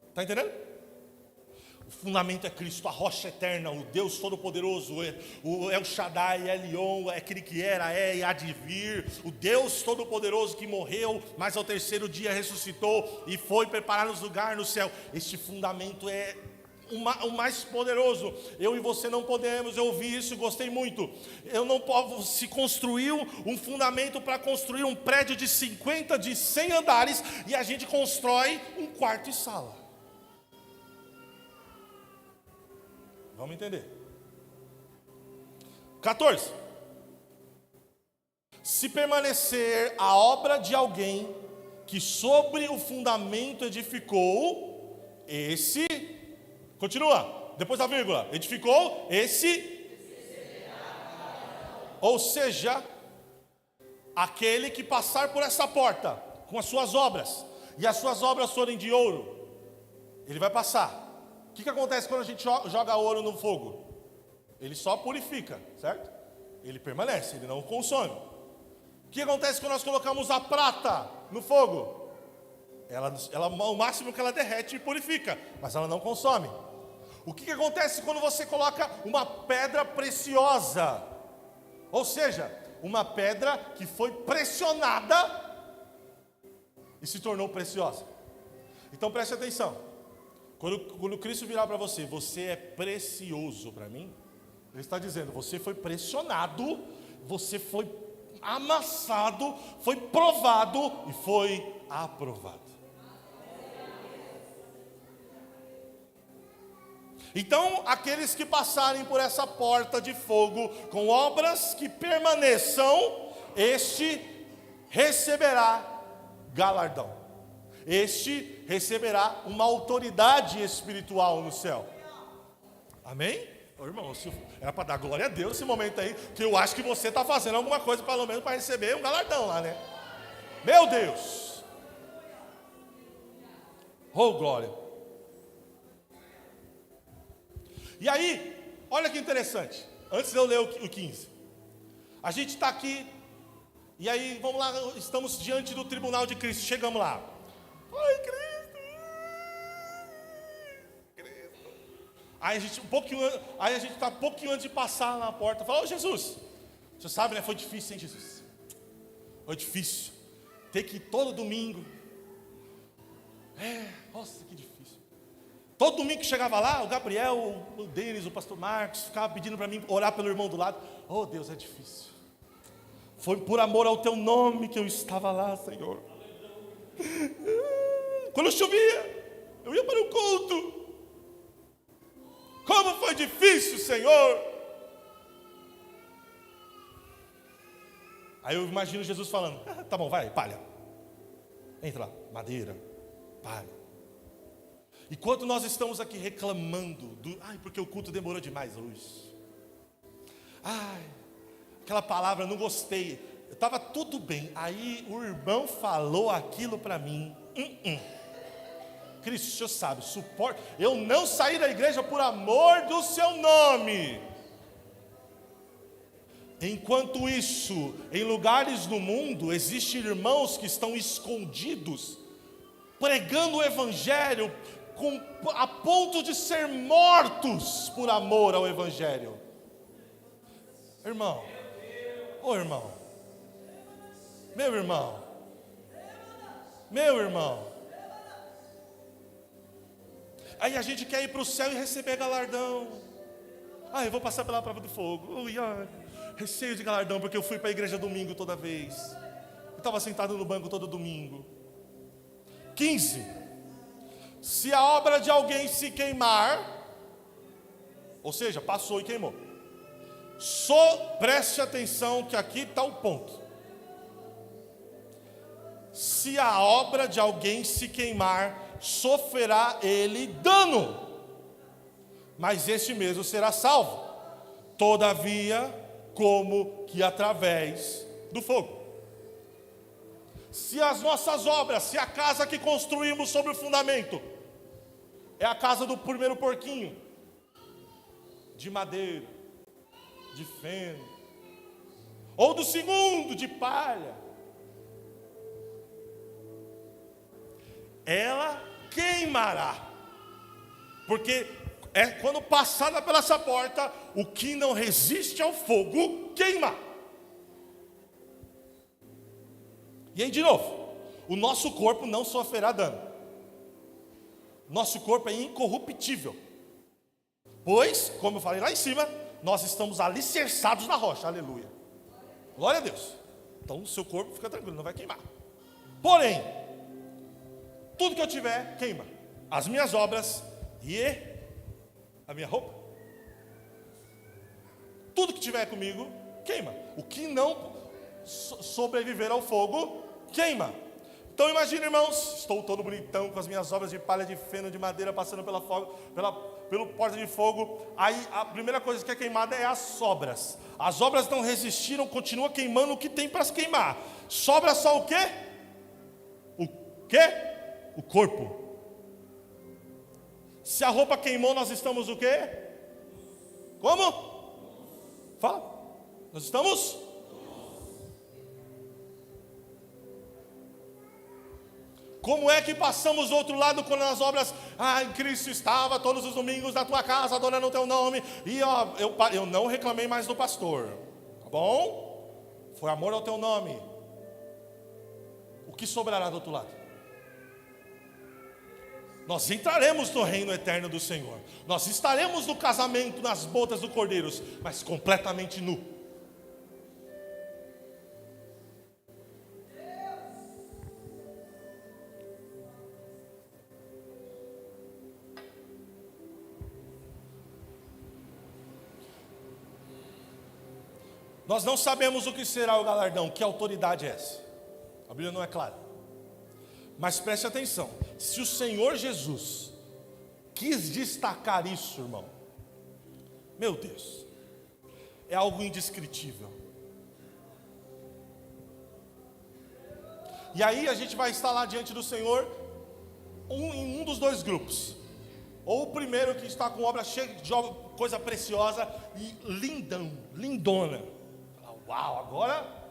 Está entendendo? O fundamento é Cristo, a rocha eterna, o Deus Todo-Poderoso, o El Shaddai, Elion, é aquele que era, é e há de vir, o Deus Todo-Poderoso que morreu, mas ao terceiro dia ressuscitou e foi preparar-nos lugar no céu. Este fundamento é o mais poderoso. Eu e você não podemos, eu ouvi isso, gostei muito. Eu não posso, se construiu um fundamento para construir um prédio de 50, de 100 andares, e a gente constrói um quarto e sala. Vamos entender. 14. Se permanecer a obra de alguém que sobre o fundamento edificou, esse, continua, depois da vírgula, edificou, esse, ou seja, aquele que passar por essa porta com as suas obras, e as suas obras forem de ouro, ele vai passar. O que acontece quando a gente joga ouro no fogo? Ele só purifica, certo? Ele permanece, ele não consome. O que acontece quando nós colocamos a prata no fogo? O máximo que ela derrete e purifica, mas ela não consome. O que acontece quando você coloca uma pedra preciosa? Ou seja, uma pedra que foi pressionada e se tornou preciosa. Então preste atenção. Quando Cristo virar para você, você é precioso para mim, Ele está dizendo, você foi pressionado, você foi amassado, foi provado e foi aprovado. Então, aqueles que passarem por essa porta de fogo com obras que permaneçam, este receberá galardão. Este receberá uma autoridade espiritual no céu. Amém? Ô, irmão, era para dar glória a Deus esse momento aí, que eu acho que você está fazendo alguma coisa, pelo menos para receber um galardão lá, né? Meu Deus! Oh, glória! E aí, olha que interessante. Antes de eu ler o 15. A gente está aqui, e aí, vamos lá, estamos diante do tribunal de Cristo. Chegamos lá. Ai, Cristo! Aí a gente está um pouquinho antes de passar na porta. Fala, ô Jesus, você sabe, né? Foi difícil, hein, Jesus? Foi difícil. Ter que ir todo domingo. Nossa, que difícil. Todo domingo que chegava lá, o Gabriel, o Denis, o pastor Marcos, ficava pedindo para mim orar pelo irmão do lado. Oh, Deus, é difícil. Foi por amor ao teu nome que eu estava lá, Senhor. Quando chovia, eu ia para o culto. Como foi difícil, Senhor. Aí eu imagino Jesus falando, tá bom, vai, palha. Entra lá, madeira, palha. Enquanto nós estamos aqui reclamando porque o culto demorou demais hoje. Aquela palavra, não gostei. Estava tudo bem. Aí o irmão falou aquilo para mim. Cristo, o senhor sabe, suporte. Eu não saí da igreja por amor do seu nome. Enquanto isso, em lugares do mundo, existem irmãos que estão escondidos, pregando o evangelho, a ponto de ser mortos por amor ao evangelho. Irmão, irmão, meu irmão, aí a gente quer ir para o céu e receber galardão. Eu vou passar pela prova do fogo. Receio de galardão, porque eu fui para a igreja domingo toda vez. Eu estava sentado no banco todo domingo. 15. Se a obra de alguém se queimar, ou seja, passou e queimou. Preste atenção que aqui está o ponto. Se a obra de alguém se queimar, sofrerá ele dano, mas este mesmo será salvo, todavia, como que através do fogo. Se as nossas obras, se a casa que construímos sobre o fundamento é a casa do primeiro porquinho, de madeira, de feno, ou do segundo, de palha, ela queimará, porque quando passada pela essa porta, o que não resiste ao fogo queima. E aí de novo, o nosso corpo não sofrerá dano. Nosso corpo é incorruptível, pois, como eu falei lá em cima, nós estamos alicerçados na rocha, aleluia, glória a Deus. Então o seu corpo fica tranquilo, não vai queimar. Porém, tudo que eu tiver queima, as minhas obras e a minha roupa, tudo que tiver comigo queima. O que não sobreviver ao fogo queima. Então imagina, irmãos, estou todo bonitão com as minhas obras de palha, de feno, de madeira, passando pelo porta de fogo. Aí a primeira coisa que é queimada é as obras. As obras não resistiram, continua queimando o que tem para queimar. Sobra só o quê? O quê? O corpo. Se a roupa queimou, nós estamos o quê? Como? Fala. Nós estamos? Como é que passamos do outro lado quando as obras, em Cristo estava todos os domingos na tua casa, adorando o teu nome, e eu não reclamei mais do pastor, tá bom? Foi amor ao teu nome. O que sobrará do outro lado? Nós entraremos no reino eterno do Senhor, nós estaremos no casamento, nas bodas do Cordeiro, mas completamente nu. Nós não sabemos o que será o galardão, que autoridade é essa? A Bíblia não é clara. Mas preste atenção, se o Senhor Jesus quis destacar isso, irmão, meu Deus, é algo indescritível. E aí a gente vai estar lá diante do Senhor, em um dos dois grupos. Ou o primeiro que está com obra cheia de coisa preciosa e lindona. Uau, agora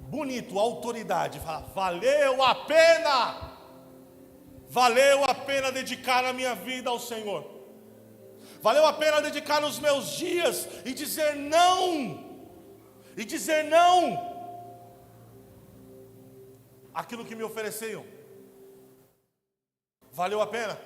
bonito, autoridade. Fala, valeu a pena dedicar a minha vida ao Senhor. Valeu a pena dedicar os meus dias e dizer não aquilo que me ofereciam. Valeu a pena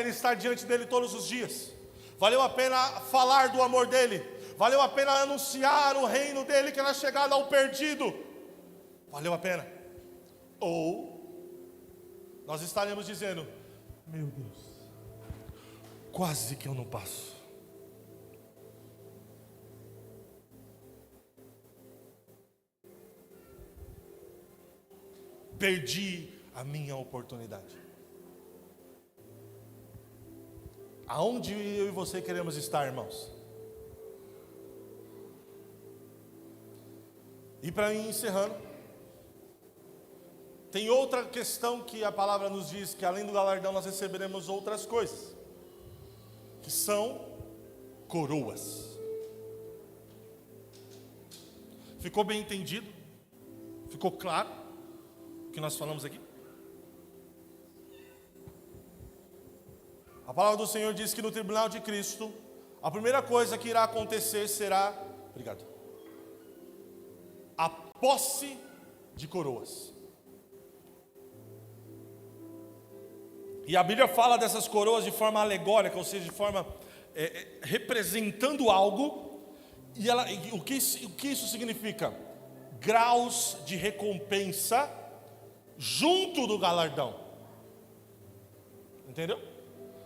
estar diante dele todos os dias. Valeu a pena falar do amor dele. Valeu a pena anunciar o reino dele que era chegado ao perdido. Valeu a pena. Ou nós estaremos dizendo, meu Deus, quase que eu não passo. Perdi a minha oportunidade. Aonde eu e você queremos estar, irmãos? E para ir encerrando, tem outra questão que a palavra nos diz, que além do galardão nós receberemos outras coisas, que são coroas. Ficou bem entendido? Ficou claro o que nós falamos aqui? A palavra do Senhor diz que no tribunal de Cristo, a primeira coisa que irá acontecer será, a posse de coroas. E a Bíblia fala dessas coroas de forma alegórica, ou seja, de forma representando algo. E o que isso significa? Graus de recompensa junto do galardão. Entendeu?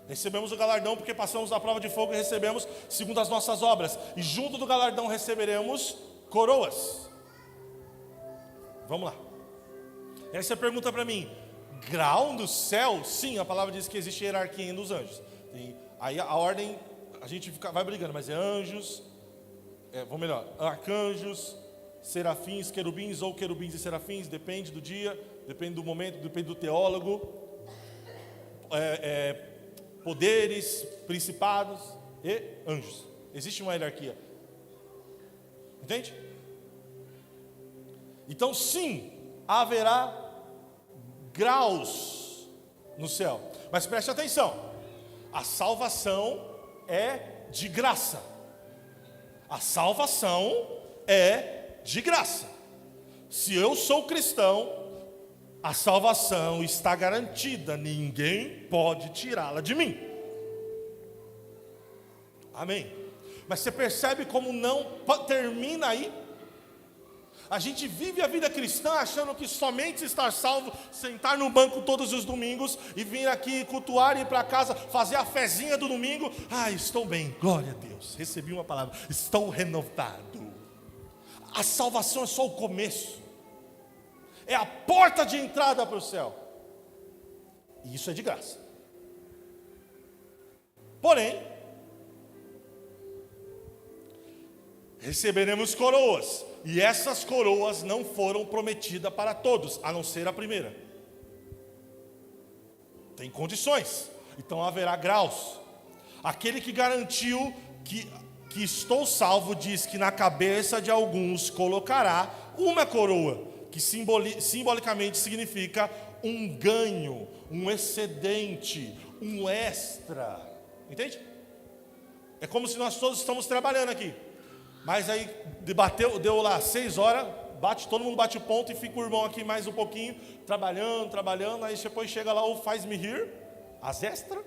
Recebemos o galardão porque passamos na prova de fogo e recebemos segundo as nossas obras. E junto do galardão receberemos coroas. Vamos lá. E aí você pergunta para mim, grau no céu? Sim, a palavra diz que existe hierarquia entre os anjos. E aí a ordem, a gente vai brigando, mas é anjos, arcanjos, serafins, querubins ou querubins e serafins, depende do dia, depende do momento, depende do teólogo. Poderes, principados e anjos. Existe uma hierarquia. Entende? Então sim, haverá graus no céu. Mas preste atenção, a salvação é de graça. A salvação é de graça. Se eu sou cristão, a salvação está garantida, ninguém pode tirá-la de mim. Amém? Mas você percebe como não termina aí? A gente vive a vida cristã achando que somente estar salvo, sentar no banco todos os domingos e vir aqui cultuar e ir para casa, fazer a fezinha do domingo. Estou bem, glória a Deus, recebi uma palavra, estou renovado. A salvação é só o começo. É a porta de entrada para o céu. E isso é de graça. Porém, receberemos coroas. E essas coroas não foram prometidas para todos, a não ser a primeira. Tem condições. Então haverá graus. Aquele que garantiu que estou salvo diz que na cabeça de alguns colocará uma coroa, que simbolicamente significa um ganho, um excedente, um extra. Entende? É como se nós todos estamos trabalhando aqui. Mas aí deu lá 6 horas, todo mundo bate o ponto e fica o irmão aqui mais um pouquinho, trabalhando, aí depois chega lá o faz-me rir, as extras,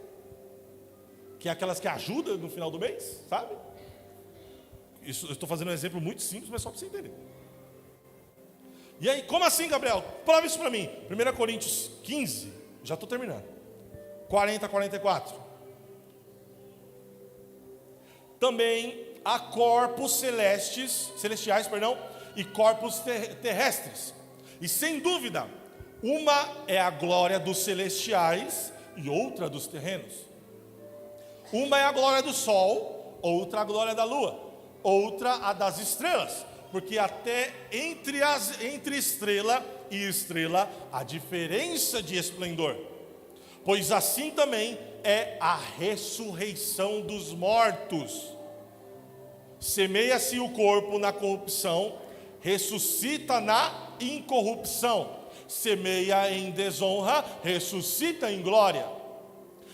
que é aquelas que ajudam no final do mês, sabe? Isso, eu estou fazendo um exemplo muito simples, mas só para você entender. E aí, como assim, Gabriel? Prova isso para mim. 1 Coríntios 15, já estou terminando. 40 a 44. Também há corpos celestiais, e corpos terrestres. E sem dúvida, uma é a glória dos celestiais e outra dos terrenos. Uma é a glória do sol, outra a glória da lua, outra a das estrelas. Porque até entre estrela e estrela há diferença de esplendor. Pois assim também é a ressurreição dos mortos. Semeia-se o corpo na corrupção, ressuscita na incorrupção. Semeia em desonra, ressuscita em glória.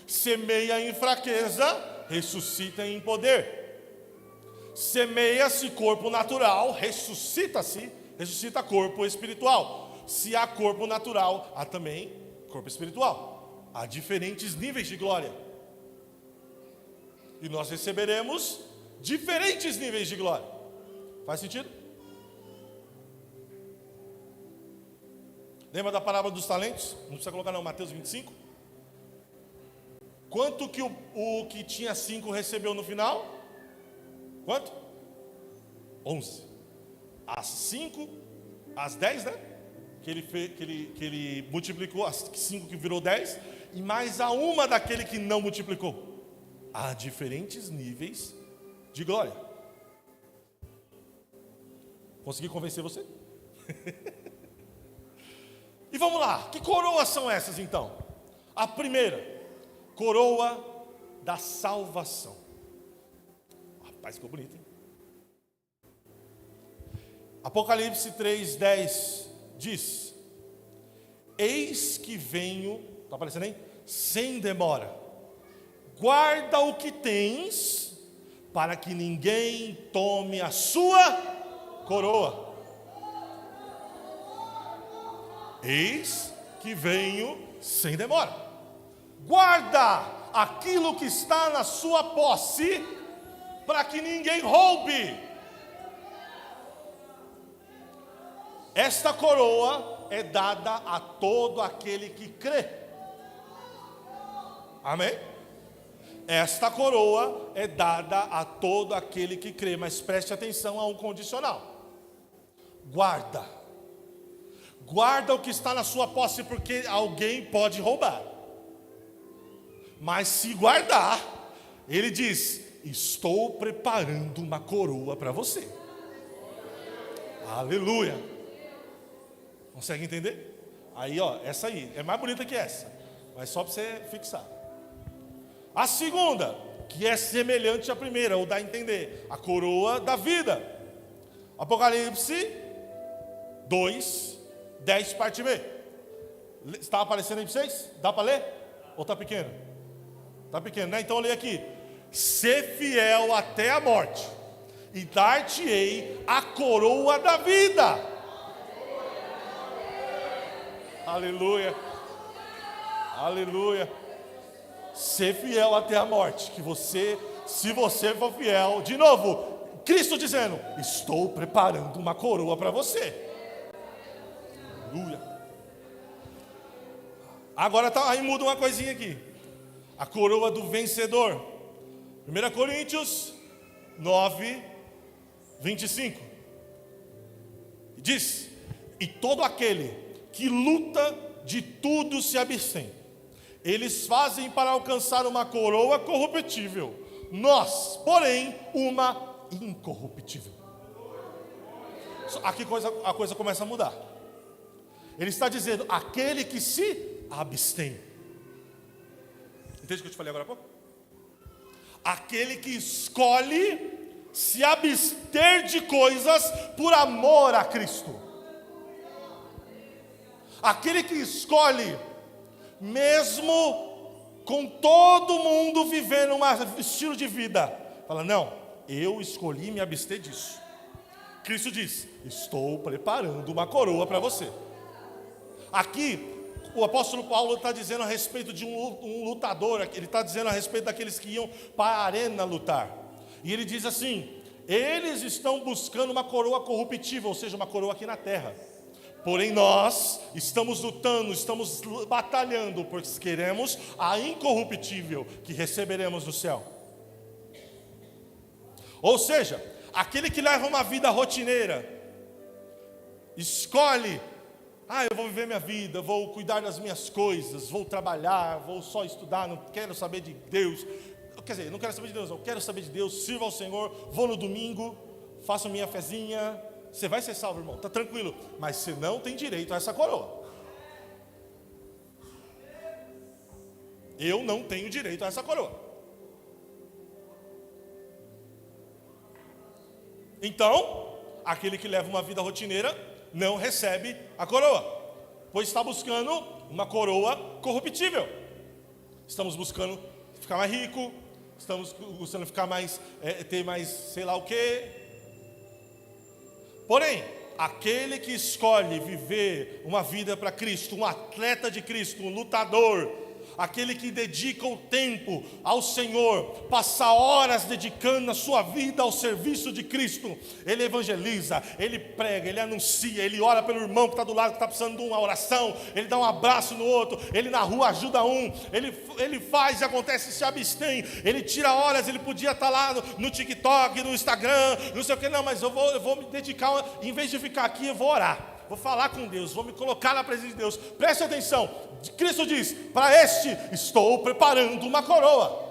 Semeia em fraqueza, ressuscita em poder. Semeia-se corpo natural, ressuscita corpo espiritual. Se há corpo natural, há também corpo espiritual. Há diferentes níveis de glória. E nós receberemos diferentes níveis de glória. Faz sentido? Lembra da parábola dos talentos? Não precisa colocar não, Mateus 25. Quanto que o que tinha 5 recebeu no final? Quanto? 11. As 5, as 10, né? Que ele multiplicou, as 5 que virou 10, e mais a uma daquele que não multiplicou. há diferentes níveis de glória. Consegui convencer você? E vamos lá, que coroas são essas então? A primeira, coroa da salvação. Rapaz, ficou bonito, hein? Apocalipse 3:10 diz: eis que venho, está aparecendo aí? Sem demora. Guarda o que tens, para que ninguém tome a sua coroa. Eis que venho sem demora. Guarda aquilo que está na sua posse, para que ninguém roube. Esta coroa é dada a todo aquele que crê. Amém? Esta coroa é dada a todo aquele que crê, mas preste atenção a um condicional. Guarda. Guarda o que está na sua posse, porque alguém pode roubar. Mas se guardar, ele diz: estou preparando uma coroa para você. Aleluia. Consegue entender? Aí, ó, essa aí é mais bonita que essa, mas só para você fixar. A segunda, que é semelhante à primeira, ou dá a entender, a coroa da vida. Apocalipse 2:10, parte B. Está aparecendo aí para vocês? Dá para ler? Ou está pequeno? Está pequeno, né? Então eu leio aqui: ser fiel até a morte, e dar-te-ei a coroa da vida. Aleluia, aleluia. Ser fiel até a morte, que você, se você for fiel, de novo, Cristo dizendo: estou preparando uma coroa para você. Aleluia. Agora tá, aí muda uma coisinha aqui. A coroa do vencedor. 1 Coríntios 9:25 diz: e todo aquele que luta de tudo se abstém. Eles fazem para alcançar uma coroa corruptível, nós, porém, uma incorruptível. Aqui a coisa começa a mudar. Ele está dizendo: aquele que se abstém. Entende o que eu te falei agora há pouco? Aquele que escolhe se abster de coisas por amor a Cristo. Aquele que escolhe, mesmo com todo mundo vivendo um estilo de vida, fala: não, eu escolhi me abster disso. Cristo diz: estou preparando uma coroa para você. Aqui, o apóstolo Paulo está dizendo a respeito de um lutador. Ele está dizendo a respeito daqueles que iam para a arena lutar. E ele diz assim: eles estão buscando uma coroa corruptível, ou seja, uma coroa aqui na terra. Porém nós estamos lutando, estamos batalhando, porque queremos a incorruptível que receberemos no céu. Ou seja, aquele que leva uma vida rotineira, escolhe: eu vou viver minha vida, vou cuidar das minhas coisas, vou trabalhar, vou só estudar, não quero saber de Deus. Quer dizer, não quero saber de Deus, não quero saber de Deus, sirvo ao Senhor, vou no domingo, faço minha fezinha. Você vai ser salvo, irmão, está tranquilo, mas você não tem direito a essa coroa. Eu não tenho direito a essa coroa. Então, aquele que leva uma vida rotineira não recebe a coroa, pois está buscando uma coroa corruptível. Estamos buscando ficar mais rico, estamos buscando ficar mais, ter mais sei lá o quê. Porém, aquele que escolhe viver uma vida para Cristo, um atleta de Cristo, um lutador, aquele que dedica o tempo ao Senhor, passa horas dedicando a sua vida ao serviço de Cristo, ele evangeliza, ele prega, ele anuncia, ele ora pelo irmão que está do lado, que está precisando de uma oração, ele dá um abraço no outro, ele na rua ajuda um, ele faz e acontece, se abstém, ele tira horas, ele podia estar lá no TikTok, no Instagram, não sei o que, não, mas eu vou me dedicar, em vez de ficar aqui, eu vou orar. Vou falar com Deus, vou me colocar na presença de Deus. Preste atenção, Cristo diz: para este estou preparando uma coroa.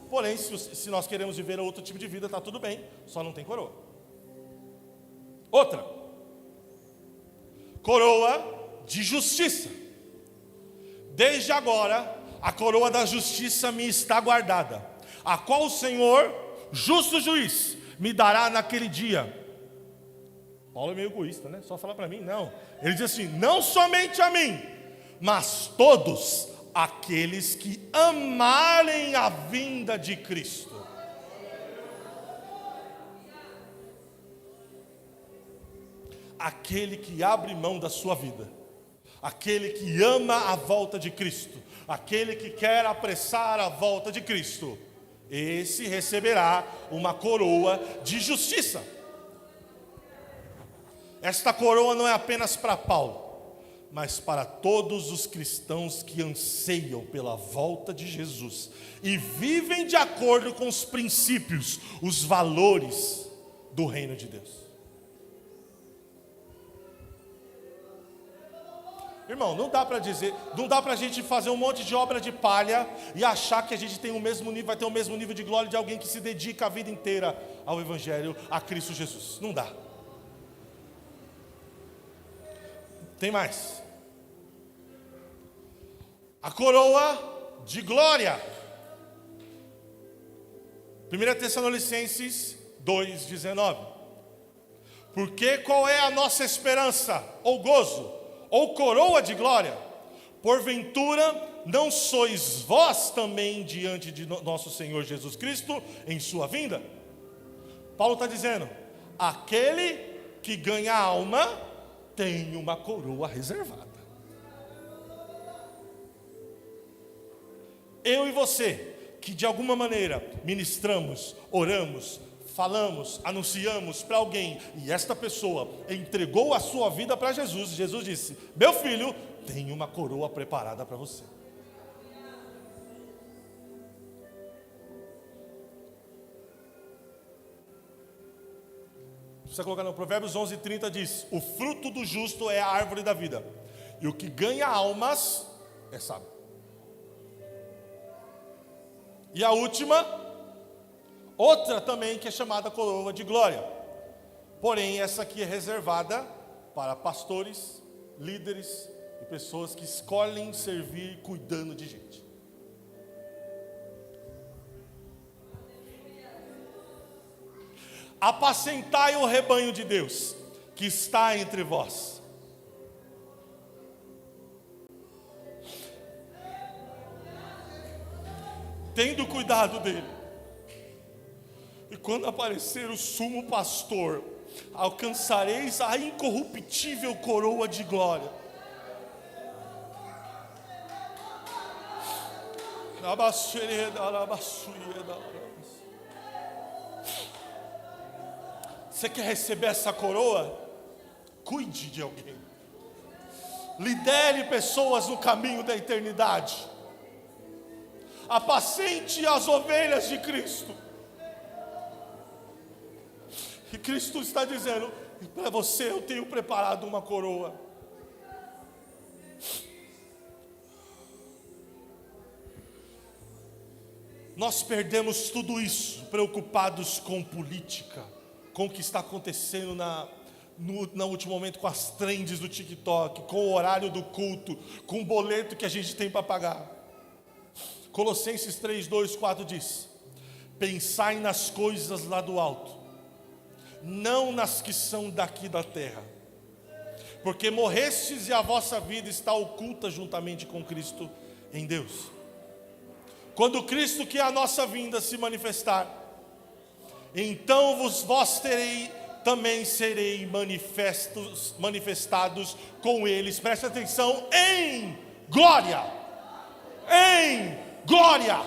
Porém, se nós queremos viver outro tipo de vida, está tudo bem, só não tem coroa. Outra, coroa de justiça. Desde agora, a coroa da justiça me está guardada, a qual o Senhor, justo juiz, me dará naquele dia. Paulo é meio egoísta, né? Só falar para mim, não. Ele diz assim, não somente a mim, mas todos aqueles que amarem a vinda de Cristo. Aquele que abre mão da sua vida, aquele que ama a volta de Cristo, aquele que quer apressar a volta de Cristo, esse receberá uma coroa de justiça. Esta coroa não é apenas para Paulo, mas para todos os cristãos que anseiam pela volta de Jesus e vivem de acordo com os princípios, os valores do reino de Deus. Irmão, não dá para dizer, não dá para a gente fazer um monte de obra de palha e achar que a gente tem o mesmo nível, vai ter o mesmo nível de glória de alguém que se dedica a vida inteira ao Evangelho, a Cristo Jesus. Não dá. Tem mais. A coroa de glória. 1 Tessalonicenses 2,19. Porque qual é a nossa esperança, ou gozo, ou coroa de glória? Porventura, não sois vós também diante de nosso Senhor Jesus Cristo em sua vinda? Paulo está dizendo, aquele que ganha a alma tem uma coroa reservada. Eu e você, que de alguma maneira ministramos, oramos, falamos, anunciamos para alguém, e esta pessoa entregou a sua vida para Jesus, Jesus disse, meu filho, tem uma coroa preparada para você. Você colocar no Provérbios 11:30 diz, o fruto do justo é a árvore da vida, e o que ganha almas é sábio. E a última, outra também que é chamada coroa de glória, porém essa aqui é reservada para pastores, líderes e pessoas que escolhem servir cuidando de gente. Apacentai o rebanho de Deus que está entre vós. Tendo cuidado dele. E quando aparecer o sumo pastor, alcançareis a incorruptível coroa de glória. Você quer receber essa coroa? Cuide de alguém. Lidere pessoas no caminho da eternidade. Apacente as ovelhas de Cristo. E Cristo está dizendo, para você eu tenho preparado uma coroa. Nós perdemos tudo isso, preocupados com política, com o que está acontecendo no último momento, com as trends do TikTok, com o horário do culto, com o boleto que a gente tem para pagar. Colossenses 3:2-4 diz, pensai nas coisas lá do alto, não nas que são daqui da terra, porque morrestes e a vossa vida está oculta juntamente com Cristo em Deus. Quando Cristo, que é a nossa vinda, se manifestar, então vós também serei manifestados com eles, preste atenção, em glória, em glória.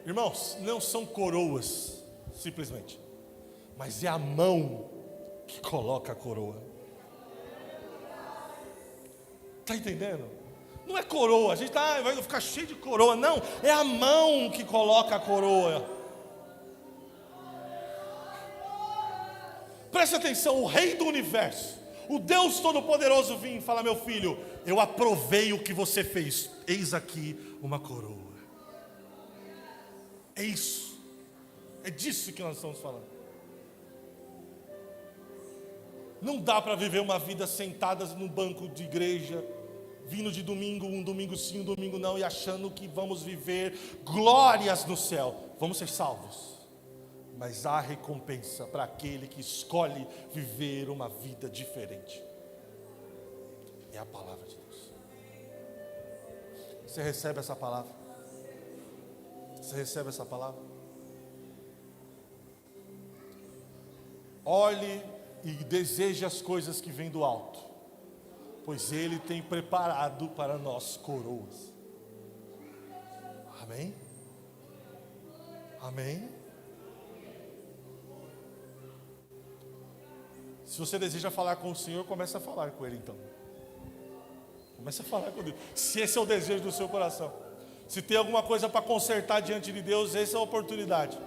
Irmãos, não são coroas, simplesmente, mas é a mão que coloca a coroa. Está entendendo? Não é coroa, a gente vai ficar cheio de coroa, não, é a mão que coloca a coroa. Preste atenção, o rei do universo, o Deus Todo-Poderoso vir e falar: meu filho, eu aprovei o que você fez, eis aqui uma coroa. É isso, é disso que nós estamos falando. Não dá para viver uma vida sentadas num banco de igreja, vindo de domingo, um domingo sim, um domingo não, e achando que vamos viver glórias no céu. Vamos ser salvos, mas há recompensa para aquele que escolhe viver uma vida diferente. É a palavra de Deus. Você recebe essa palavra? Você recebe essa palavra? Olhe e deseje as coisas que vêm do alto, pois Ele tem preparado para nós coroas. Amém? Amém? Se você deseja falar com o Senhor, comece a falar com Ele então. Comece a falar com Deus. Se esse é o desejo do seu coração, se tem alguma coisa para consertar diante de Deus, essa é a oportunidade.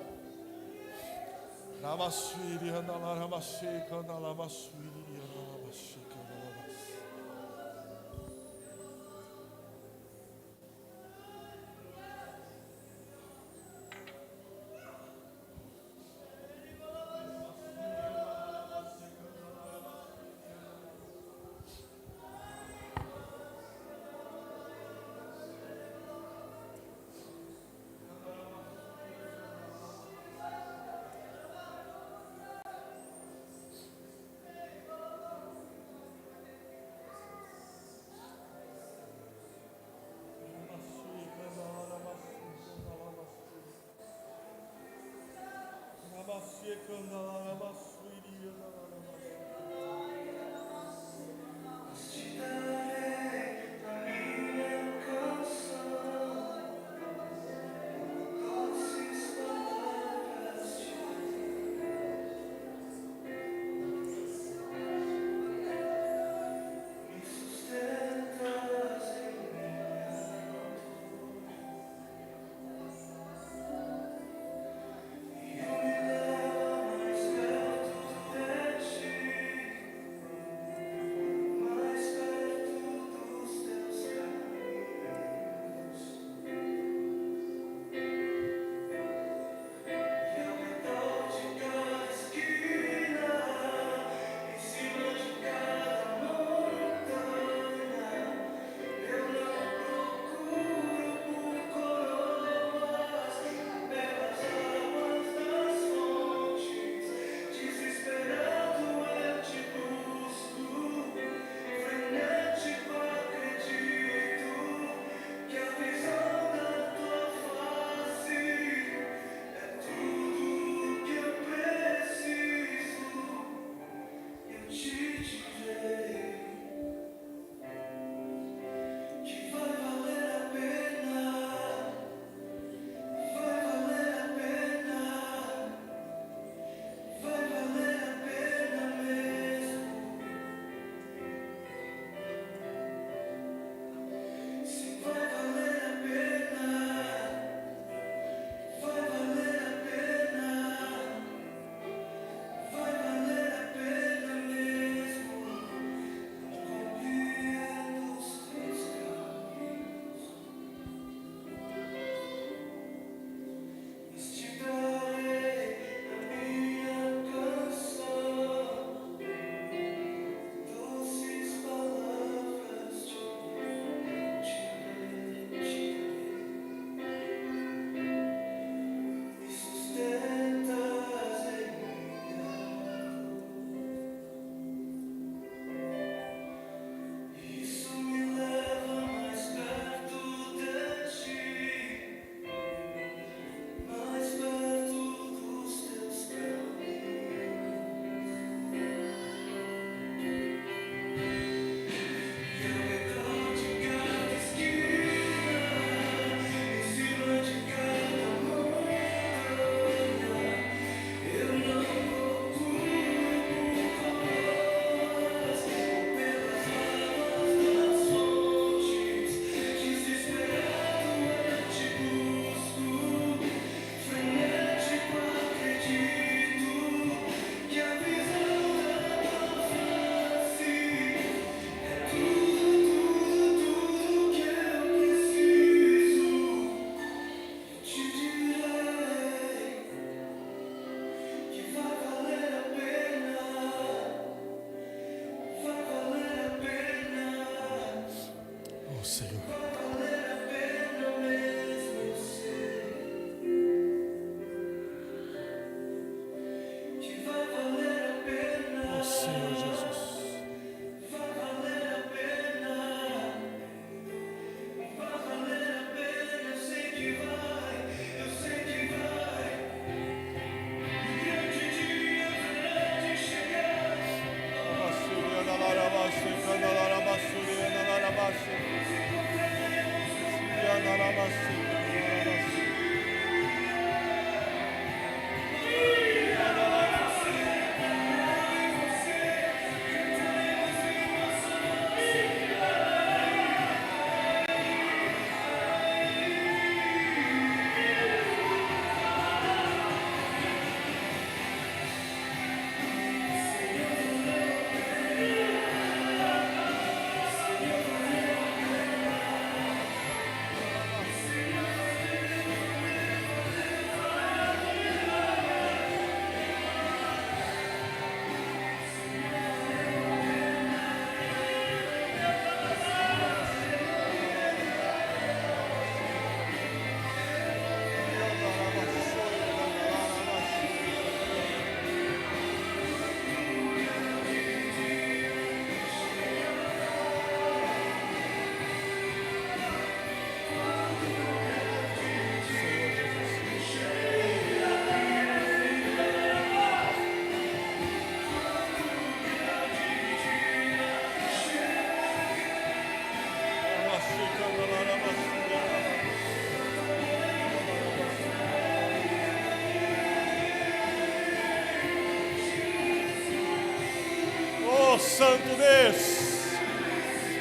Oh, Santo Deus,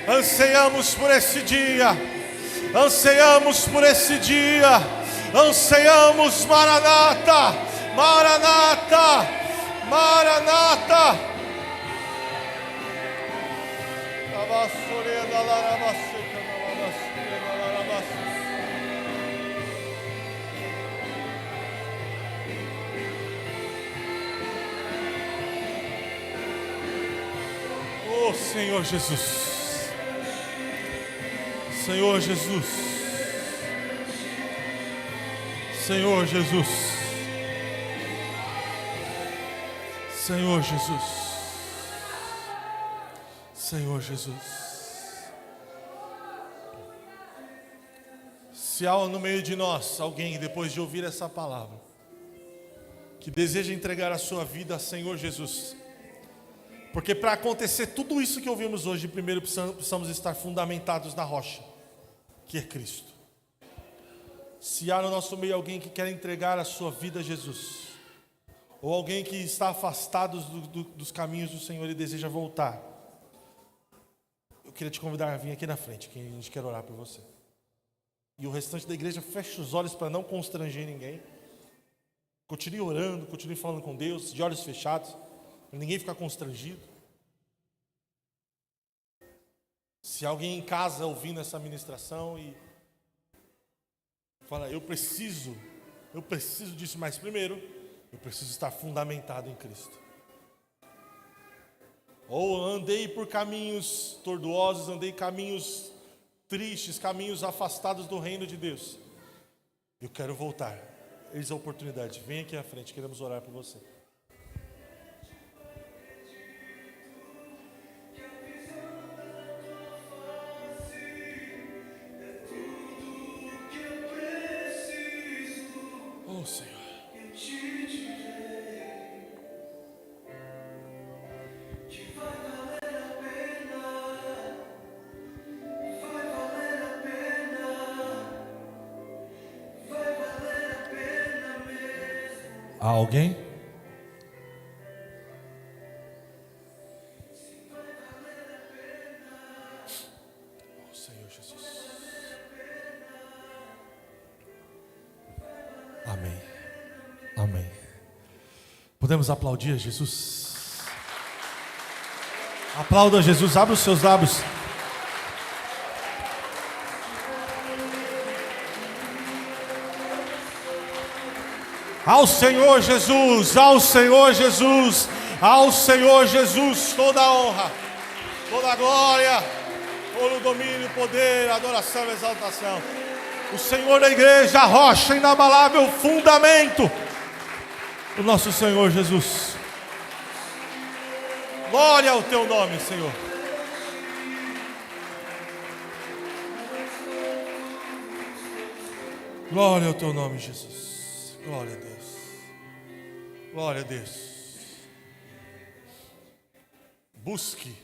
anseiamos por esse dia, anseiamos por esse dia, anseiamos, Maranata, Maranata, Maranata. Oh, Senhor Jesus, Senhor Jesus, Senhor Jesus, Senhor Jesus, Senhor Jesus. Se há no meio de nós alguém, depois de ouvir essa palavra, que deseja entregar a sua vida a Senhor Jesus, porque para acontecer tudo isso que ouvimos hoje, primeiro precisamos estar fundamentados na rocha, que é Cristo. Se há no nosso meio alguém que quer entregar a sua vida a Jesus, ou alguém que está afastado dos caminhos do Senhor e deseja voltar, eu queria te convidar a vir aqui na frente, que a gente quer orar por você. E o restante da igreja fecha os olhos para não constranger ninguém. Continue orando, continue falando com Deus, de olhos fechados, para ninguém ficar constrangido. Se alguém em casa ouvindo essa ministração e fala, eu preciso disso, mas primeiro, eu preciso estar fundamentado em Cristo. Ou andei por caminhos tortuosos, andei em caminhos tristes, caminhos afastados do reino de Deus. Eu quero voltar. Eis a oportunidade. Vem aqui à frente, queremos orar por você. Oh, Senhor. Há alguém? Oh, Senhor Jesus. Amém. Amém. Podemos aplaudir a Jesus? Aplauda a Jesus, abre os seus lábios. Ao Senhor Jesus, ao Senhor Jesus, ao Senhor Jesus, toda a honra, toda a glória, todo o domínio, poder, adoração e exaltação. O Senhor da igreja, a rocha inabalável, fundamento, o nosso Senhor Jesus. Glória ao teu nome, Senhor. Glória ao teu nome, Jesus. Glória a Deus. Glória a Deus. Busque